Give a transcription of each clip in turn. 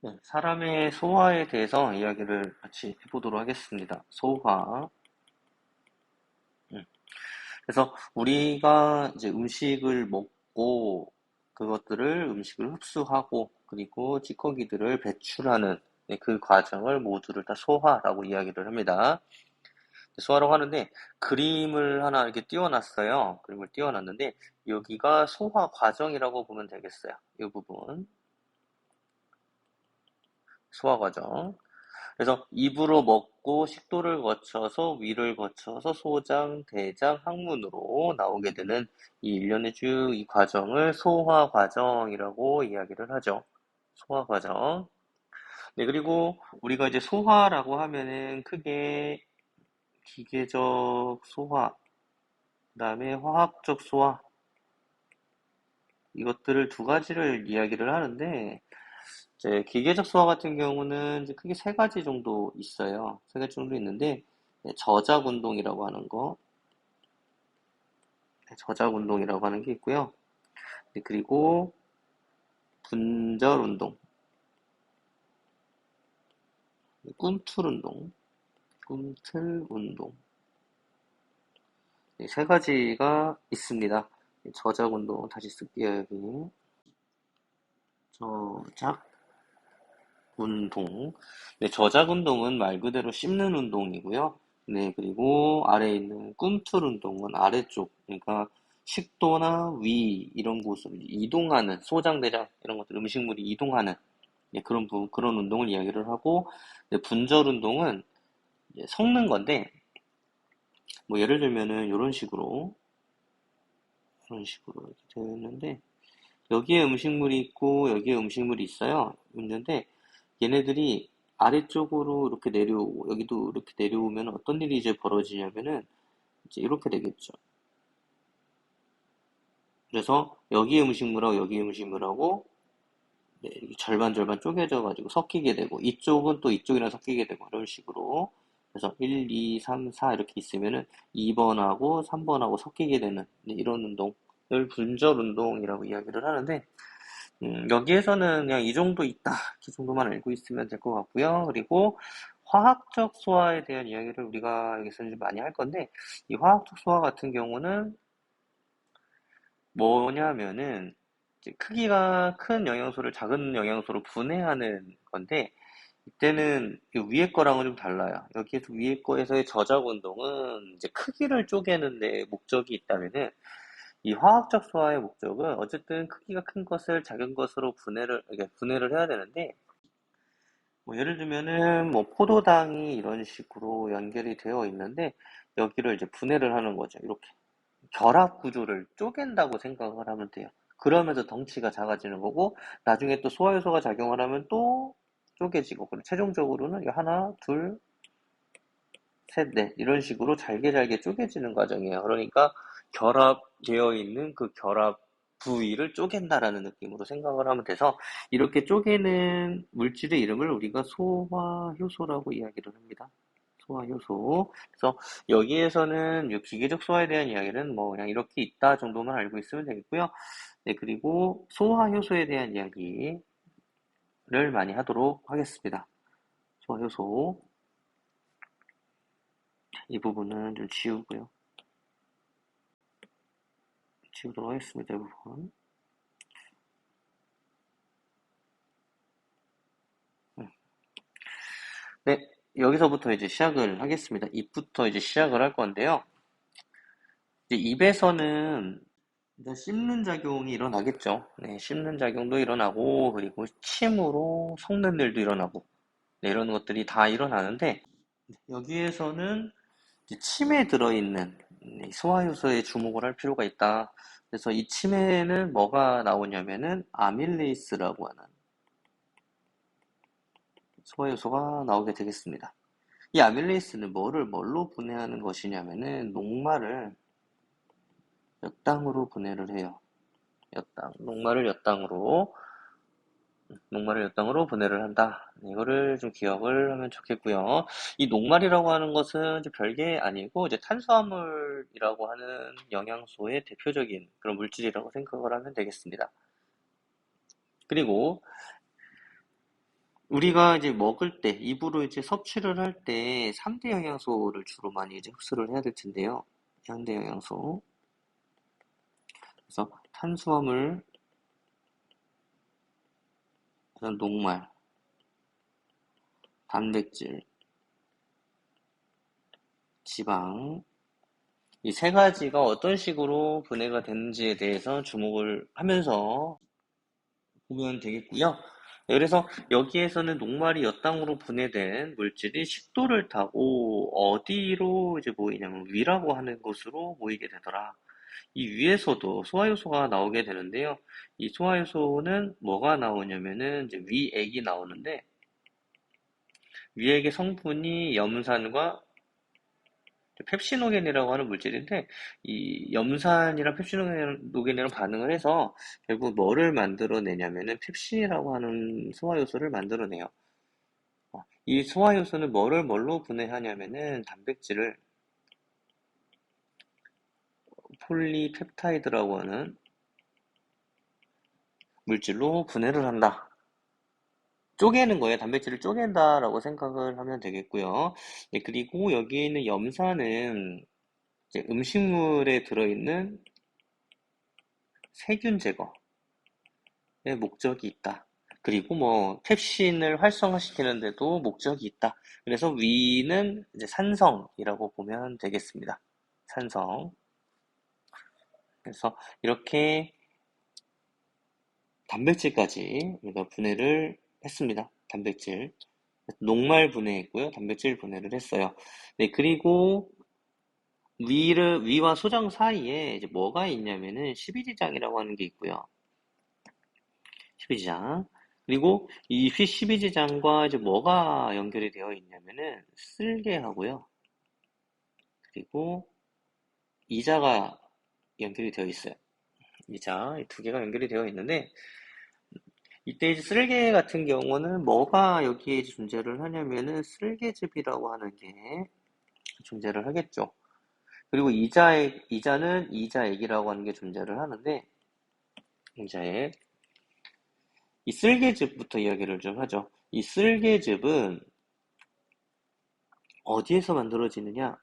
네, 사람의 소화에 대해서 이야기를 같이 해보도록 하겠습니다. 소화. 음. 그래서 우리가 이제 음식을 먹고 그것들을 음식을 흡수하고 그리고 찌꺼기들을 배출하는 그 과정을 모두를 다 소화라고 이야기를 합니다. 소화라고 하는데 그림을 하나 이렇게 띄워놨어요. 그림을 띄워놨는데 여기가 소화 과정이라고 보면 되겠어요. 이 부분. 소화 과정. 그래서 입으로 먹고 식도를 거쳐서 위를 거쳐서 소장, 대장, 항문으로 나오게 되는 이 일련의 쭉 이 과정을 소화 과정이라고 이야기를 하죠. 소화 과정. 네, 그리고 우리가 이제 소화라고 하면은 크게 기계적 소화, 그다음에 화학적 소화 이것들을 두 가지를 이야기를 하는데 이제 기계적 소화 같은 경우는 이제 크게 세 가지 정도 있어요. 세 가지 정도 있는데 네, 저작 운동이라고 하는 거, 네, 저작 운동이라고 하는 게 있고요. 네, 그리고 분절 운동, 네, 꿈틀 운동, 꿈틀 운동. 네, 세 가지가 있습니다. 네, 저작 운동 다시 쓸게요 여기. 저작 운동. 네, 저작 운동은 말 그대로 씹는 운동이고요. 네, 그리고 아래에 있는 꿈틀 운동은 아래쪽, 그러니까 식도나 위 이런 곳으로 이동하는 소장, 대장 이런 것들 음식물이 이동하는 네, 그런 운동을 이야기를 하고 네, 분절 운동은 이제 섞는 건데 뭐 예를 들면은 이런 식으로 이렇게 되어 있는데 여기에 음식물이 있고 여기에 음식물이 있어요. 있는데 얘네들이 아래쪽으로 이렇게 내려오고 여기도 이렇게 내려오면 어떤 일이 이제 벌어지냐면은 이제 이렇게 되겠죠. 그래서 여기 음식물하고 여기 음식물하고 네, 이렇게 절반 절반 쪼개져 가지고 섞이게 되고 이쪽은 또 이쪽이랑 섞이게 되고 이런 식으로 그래서 1, 2, 3, 4 이렇게 있으면은 2번하고 3번하고 섞이게 되는 네, 이런 운동을 분절 운동이라고 이야기를 하는데 여기에서는 그냥 이 정도 있다. 이 정도만 알고 있으면 될 것 같고요. 그리고 화학적 소화에 대한 이야기를 우리가 여기서 좀 많이 할 건데, 이 화학적 소화 같은 경우는 뭐냐면은, 이제 크기가 큰 영양소를 작은 영양소로 분해하는 건데, 이때는 이 위에 거랑은 좀 달라요. 여기에서 위에 거에서의 저작 운동은 이제 크기를 쪼개는 데 목적이 있다면은, 이 화학적 소화의 목적은 어쨌든 크기가 큰 것을 작은 것으로 이게 분해를 해야 되는데, 뭐 예를 들면은 뭐 포도당이 이런 식으로 연결이 되어 있는데, 여기를 이제 분해를 하는 거죠. 이렇게. 결합 구조를 쪼갠다고 생각을 하면 돼요. 그러면서 덩치가 작아지는 거고, 나중에 또 소화효소가 작용을 하면 또 쪼개지고, 그리고 최종적으로는 이 하나, 둘, 셋, 넷, 이런 식으로 잘게 잘게 쪼개지는 과정이에요. 그러니까 결합되어 있는 그 결합 부위를 쪼갠다라는 느낌으로 생각을 하면 돼서 이렇게 쪼개는 물질의 이름을 우리가 소화효소라고 이야기를 합니다. 소화효소. 그래서 여기에서는 이 기계적 소화에 대한 이야기는 뭐 그냥 이렇게 있다 정도만 알고 있으면 되겠고요. 네, 그리고 소화효소에 대한 이야기를 많이 하도록 하겠습니다. 소화효소. 이 부분은 좀 지우고요. 지우도록 하겠습니다. 이 부분. 네, 여기서부터 이제 시작을 하겠습니다. 입부터 이제 시작을 할 건데요. 이제 입에서는 이제 씹는 작용이 일어나겠죠. 네, 씹는 작용도 일어나고, 그리고 침으로 섞는 일도 일어나고, 네, 이런 것들이 다 일어나는데, 여기에서는 이제 침에 들어있는 소화효소에 주목을 할 필요가 있다. 그래서 이 침에는 뭐가 나오냐면은 아밀레이스라고 하는 소화효소가 나오게 되겠습니다. 이 아밀레이스는 뭐를 뭘로 분해하는 것이냐면은 엿당으로 분해를 해요. 녹말을 엿당으로 분해를 한다. 이거를 좀 기억을 하면 좋겠고요. 이 녹말이라고 하는 것은 이제 별게 아니고 이제 탄수화물이라고 하는 영양소의 대표적인 그런 물질이라고 생각을 하면 되겠습니다. 그리고 우리가 이제 먹을 때, 입으로 이제 섭취를 할 때 3대 영양소를 주로 많이 이제 흡수를 해야 될 텐데요. 3대 영양소. 그래서 탄수화물, 그다음 녹말, 단백질, 지방. 이 세 가지가 어떤 식으로 분해가 되는지에 대해서 주목을 하면서 보면 되겠고요. 네, 그래서 여기에서는 녹말이 엿당으로 분해된 물질이 식도를 타고 어디로 이제 모이냐면 위라고 하는 곳으로 모이게 되더라. 이 위에서도 소화효소가 나오게 되는데요. 이 소화효소는 뭐가 나오냐면은 이제 위액이 나오는데 위액의 성분이 염산과 펩시노겐이라고 하는 물질인데 이 염산이랑 펩시노겐이랑 반응을 해서 결국 뭐를 만들어내냐면은 펩신이라고 하는 소화효소를 만들어내요. 이 소화효소는 뭐를 뭘로 분해하냐면은 단백질을 폴리펩타이드라고 하는 물질로 분해를 한다. 쪼개는 거예요. 단백질을 쪼갠다라고 생각을 하면 되겠고요. 네, 그리고 여기에 있는 염산은 이제 음식물에 들어있는 세균 제거에 목적이 있다. 그리고 뭐 펩신을 활성화시키는데도 목적이 있다. 그래서 위는 이제 산성이라고 보면 되겠습니다. 산성. 그래서 이렇게 단백질까지 우리가 분해를 했습니다. 단백질. 녹말 분해했고요. 단백질 분해를 했어요. 네, 그리고 위와 소장 사이에 이제 뭐가 있냐면은 십이지장이라고 하는 게 있고요. 십이지장. 그리고 이 십이지장과 이제 뭐가 연결이 되어 있냐면은 쓸개하고요. 그리고 이자가 연결이 되어 있어요. 이자, 이 두 개가 연결이 되어 있는데 이때 이제 쓸개 같은 경우는 뭐가 여기에 존재를 하냐면은 쓸개즙이라고 하는 게 존재를 하겠죠. 그리고 이자는 이자액이라고 하는 게 존재를 하는데, 이자액. 이 쓸개즙부터 이야기를 좀 하죠. 이 쓸개즙은 어디에서 만들어지느냐?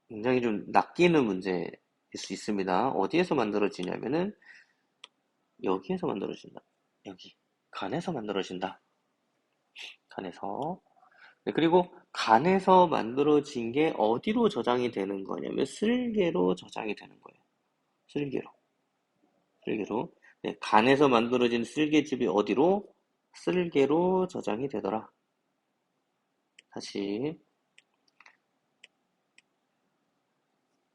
굉장히 좀 낚이는 문제일 수 있습니다. 어디에서 만들어지냐면은, 여기에서 만들어진다. 여기. 간에서 만들어진다. 간에서. 네, 그리고 간에서 만들어진 게 어디로 저장이 되는 거냐면, 쓸개로 저장이 되는 거예요. 쓸개로. 쓸개로. 네, 간에서 만들어진 쓸개즙이 어디로? 쓸개로 저장이 되더라. 다시.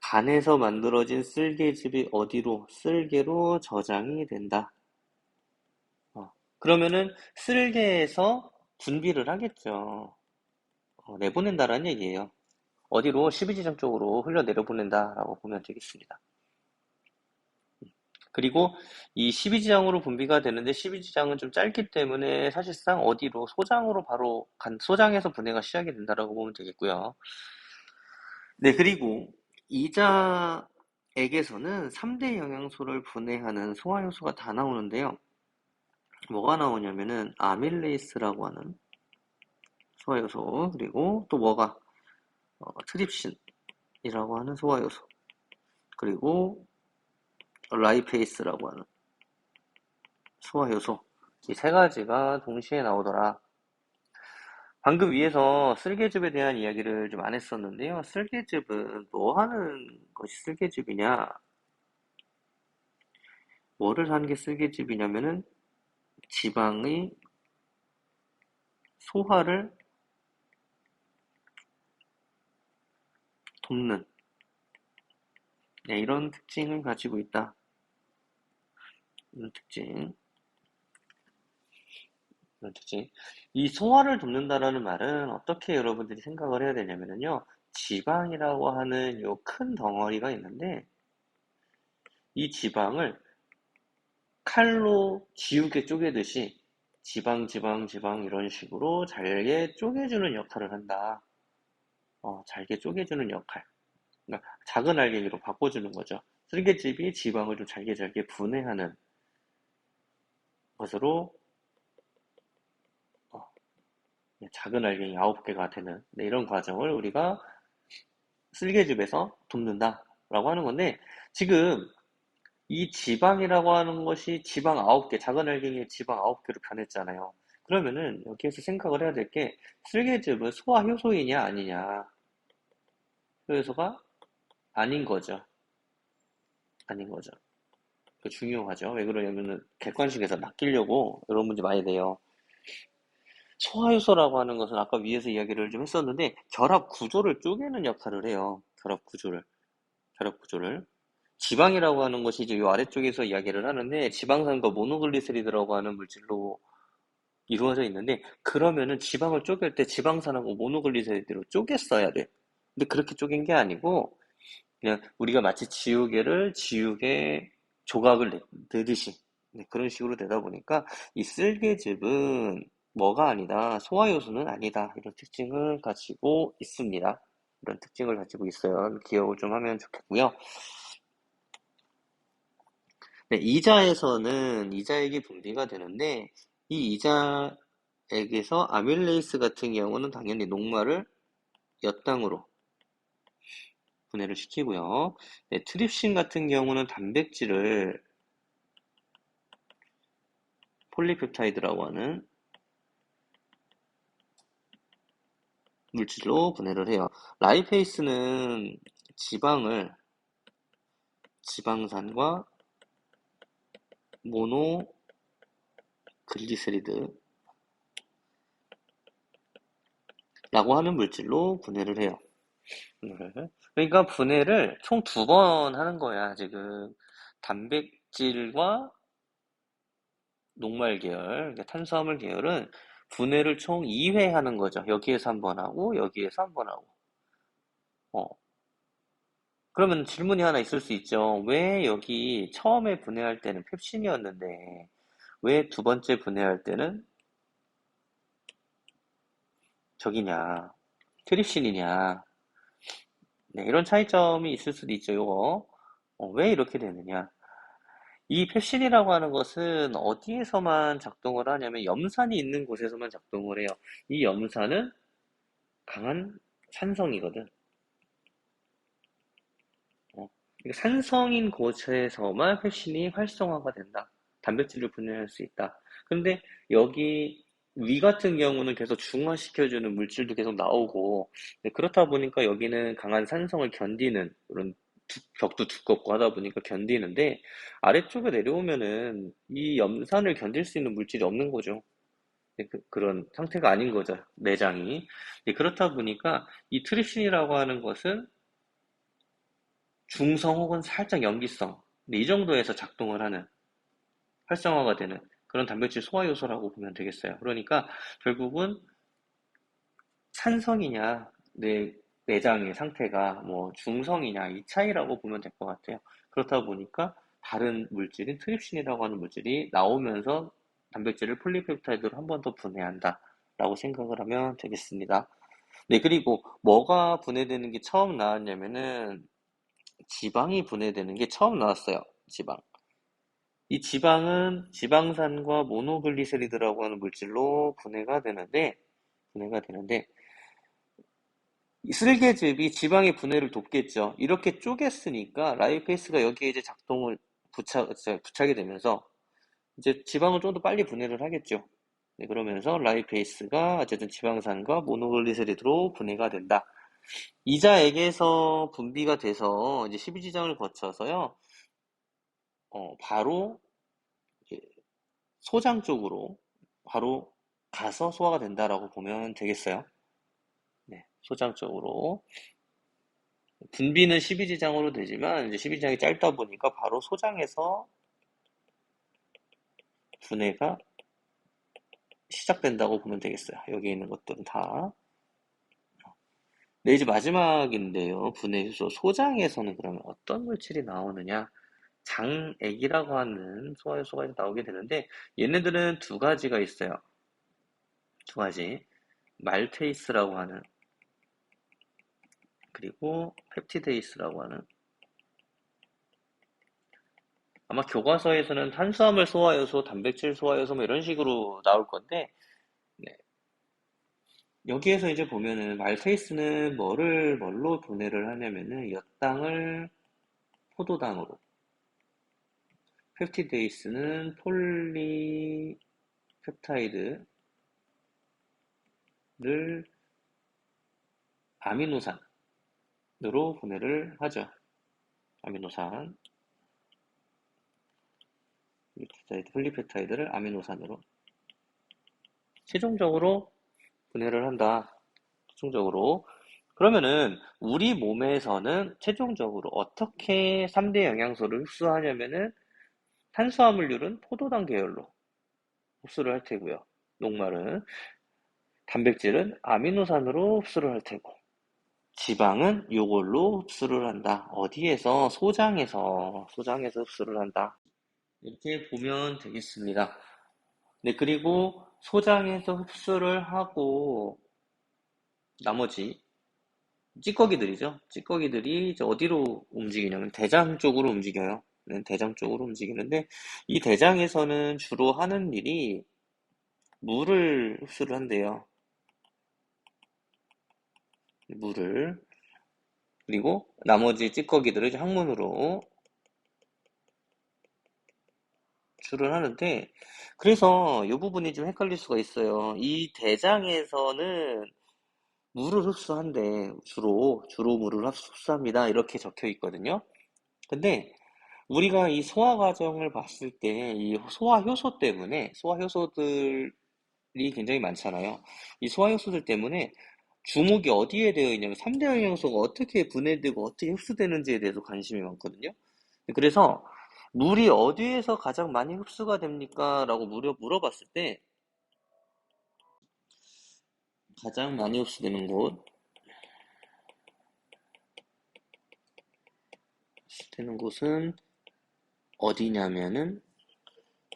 간에서 만들어진 쓸개즙이 어디로? 쓸개로 저장이 된다. 그러면은 쓸개에서 분비를 하겠죠. 내보낸다라는 얘기예요. 어디로? 십이지장 쪽으로 흘러내려보낸다라고 보면 되겠습니다. 그리고 이 십이지장으로 분비가 되는데 십이지장은 좀 짧기 때문에 사실상 어디로 소장으로 바로 소장에서 분해가 시작이 된다라고 보면 되겠고요. 네, 그리고 이자액에서는 3대 영양소를 분해하는 소화효소가 다 나오는데요. 뭐가 나오냐면은 아밀레이스라고 하는 소화효소, 그리고 또 뭐가 트립신이라고 하는 소화효소, 그리고 라이페이스라고 하는 소화효소, 이 세 가지가 동시에 나오더라. 방금 위에서 쓸개즙에 대한 이야기를 좀 안 했었는데요. 쓸개즙은 뭐 하는 것이 쓸개즙이냐? 뭐를 하는 게 쓸개즙이냐면은 지방의 소화를 돕는, 네, 이런 특징을 가지고 있다. 이런 특징. 이런 특징. 이 소화를 돕는다라는 말은 어떻게 여러분들이 생각을 해야 되냐면요. 지방이라고 하는 요 큰 덩어리가 있는데 이 지방을 칼로 지우개 쪼개듯이 지방 이런 식으로 잘게 쪼개주는 역할을 한다. 잘게 쪼개주는 역할. 그러니까 작은 알갱이로 바꿔주는 거죠. 쓸개즙이 지방을 좀 잘게 분해하는 것으로 작은 알갱이 9개가 되는 이런 과정을 우리가 쓸개즙에서 돕는다라고 하는 건데 지금 이 지방이라고 하는 것이 지방 9개, 작은 알갱이의 지방 9개로 변했잖아요. 그러면은 여기에서 생각을 해야 될 게 쓸개즙은 소화 효소이냐 아니냐. 효소가 아닌 거죠. 아닌 거죠. 그 중요하죠. 왜 그러냐면은 객관식에서 낚이려고 이런 문제 많이 돼요. 소화효소라고 하는 것은 아까 위에서 이야기를 좀 했었는데 결합 구조를 쪼개는 역할을 해요. 결합 구조를. 지방이라고 하는 것이 이제 이 아래쪽에서 이야기를 하는데 지방산과 모노글리세리드라고 하는 물질로 이루어져 있는데 그러면은 지방을 쪼갤 때 지방산하고 모노글리세리드로 쪼갰어야 돼. 근데 그렇게 쪼갠 게 아니고 그냥 우리가 마치 지우개 조각을 내듯이 그런 식으로 되다 보니까 이 쓸개즙은 뭐가 아니다, 소화효소는 아니다 이런 특징을 가지고 있습니다. 이런 특징을 가지고 있어요. 기억을 좀 하면 좋겠고요. 네, 이자에서는 이자액이 분비가 되는데 이 이자액에서 아밀레이스 같은 경우는 당연히 녹말을 엿당으로 분해를 시키고요. 네, 트립신 같은 경우는 단백질을 폴리펩타이드라고 하는 물질로 분해를 해요. 라이페이스는 지방산과 모노글리세리드라고 하는 물질로 분해를 해요. 그러니까 분해를 총 2번 하는 거야, 지금. 단백질과 녹말 계열, 그러니까 탄수화물 계열은 분해를 총 2회 하는 거죠. 여기에서 한 번 하고, 여기에서 한 번 하고. 어. 그러면 질문이 하나 있을 수 있죠. 왜 여기 처음에 분해할 때는 펩신이었는데, 왜 두 번째 분해할 때는 저기냐, 트립신이냐. 네, 이런 차이점이 있을 수도 있죠, 요거. 왜 이렇게 되느냐. 이 펩신이라고 하는 것은 어디에서만 작동을 하냐면 염산이 있는 곳에서만 작동을 해요. 이 염산은 강한 산성이거든. 그러니까 산성인 곳에서만 펩신이 활성화가 된다. 단백질을 분해할 수 있다. 근데 여기 위 같은 경우는 계속 중화시켜주는 물질도 계속 나오고 그렇다 보니까 여기는 강한 산성을 견디는 그런 벽도 두껍고 하다 보니까 견디는데 아래쪽에 내려오면은 이 염산을 견딜 수 있는 물질이 없는 거죠. 그런 상태가 아닌 거죠. 내장이. 그렇다 보니까 이 트립신이라고 하는 것은 중성 혹은 살짝 염기성 이 정도에서 작동을 하는 활성화가 되는 그런 단백질 소화 요소라고 보면 되겠어요. 그러니까 결국은 산성이냐 내장의 상태가 뭐 중성이냐 이 차이라고 보면 될 것 같아요. 그렇다 보니까 다른 물질인 트립신이라고 하는 물질이 나오면서 단백질을 폴리펩타이드로 한 번 더 분해한다 라고 생각을 하면 되겠습니다. 네, 그리고 뭐가 분해되는 게 처음 나왔냐면은 지방이 분해되는 게 처음 나왔어요. 지방. 이 지방은 지방산과 모노글리세리드라고 하는 물질로 분해가 되는데 이 쓸개즙이 지방의 분해를 돕겠죠. 이렇게 쪼갰으니까 라이페이스가 여기에 이제 작동을 부착이 되면서 이제 지방을 좀 더 빨리 분해를 하겠죠. 네, 그러면서 라이페이스가 어쨌든 지방산과 모노글리세리드로 분해가 된다. 이자액에서 분비가 돼서 이제 12지장을 거쳐서요. 바로 이제 소장 쪽으로 바로 가서 소화가 된다라고 보면 되겠어요. 네, 소장 쪽으로. 분비는 12지장으로 되지만 이제 12지장이 짧다 보니까 바로 소장에서 분해가 시작된다고 보면 되겠어요. 여기 있는 것들은 다. 네, 이제 마지막인데요. 분해 효소. 소장에서는 그러면 어떤 물질이 나오느냐? 장액이라고 하는 소화효소가 나오게 되는데 얘네들은 두 가지가 있어요. 두 가지. 말테이스라고 하는 그리고 펩티데이스라고 하는 아마 교과서에서는 탄수화물 소화효소, 단백질 소화효소 뭐 이런 식으로 나올 건데 네. 여기에서 이제 보면은 말테이스는 뭘로 분해를 하냐면은 엿당을 포도당으로, 펩티데이스는 폴리펩타이드를 아미노산으로 분해를 하죠. 아미노산, 폴리펩타이드를 아미노산으로 최종적으로 분해를 한다. 최종적으로. 그러면은 우리 몸에서는 최종적으로 어떻게 3대 영양소를 흡수하냐면은 탄수화물률은 포도당 계열로 흡수를 할 테고요. 녹말은 단백질은 아미노산으로 흡수를 할 테고 지방은 요걸로 흡수를 한다. 어디에서? 소장에서 흡수를 한다. 이렇게 보면 되겠습니다. 네, 그리고 소장에서 흡수를 하고 나머지 찌꺼기들이죠. 찌꺼기들이 이제 어디로 움직이냐면 대장 쪽으로 움직여요. 네, 대장 쪽으로 움직이는데 이 대장에서는 주로 하는 일이 물을 흡수를 한대요. 물을. 그리고 나머지 찌꺼기들을 이제 항문으로 주를 하는데 그래서 이 부분이 좀 헷갈릴 수가 있어요. 이 대장에서는 물을 흡수한대. 주로 물을 흡수합니다. 이렇게 적혀 있거든요. 근데 우리가 이 소화 과정을 봤을 때 이 소화 효소 때문에 소화 효소들이 굉장히 많잖아요. 이 소화 효소들 때문에 주목이 어디에 되어 있냐면 3대 영양소가 어떻게 분해되고 어떻게 흡수되는지에 대해서 관심이 많거든요. 그래서 물이 어디에서 가장 많이 흡수가 됩니까? 라고 물어봤을 때 가장 많이 흡수되는 곳은 어디냐면은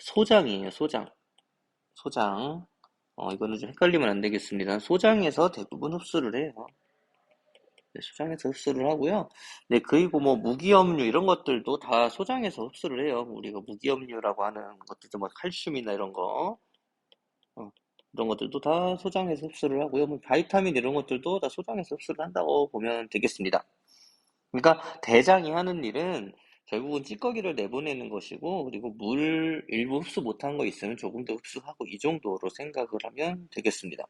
소장이에요. 소장. 이거는 좀 헷갈리면 안 되겠습니다. 소장에서 대부분 흡수를 해요. 네, 소장에서 흡수를 하고요. 네, 그리고 뭐 무기염류 이런 것들도 다 소장에서 흡수를 해요. 우리가 무기염류라고 하는 것들도 뭐 칼슘이나 이런 거, 어, 이런 것들도 다 소장에서 흡수를 하고요. 뭐 바이타민 이런 것들도 다 소장에서 흡수를 한다고 보면 되겠습니다. 그러니까 대장이 하는 일은 결국은 찌꺼기를 내보내는 것이고, 그리고 물 일부 흡수 못한 거 있으면 조금 더 흡수하고 이 정도로 생각을 하면 되겠습니다.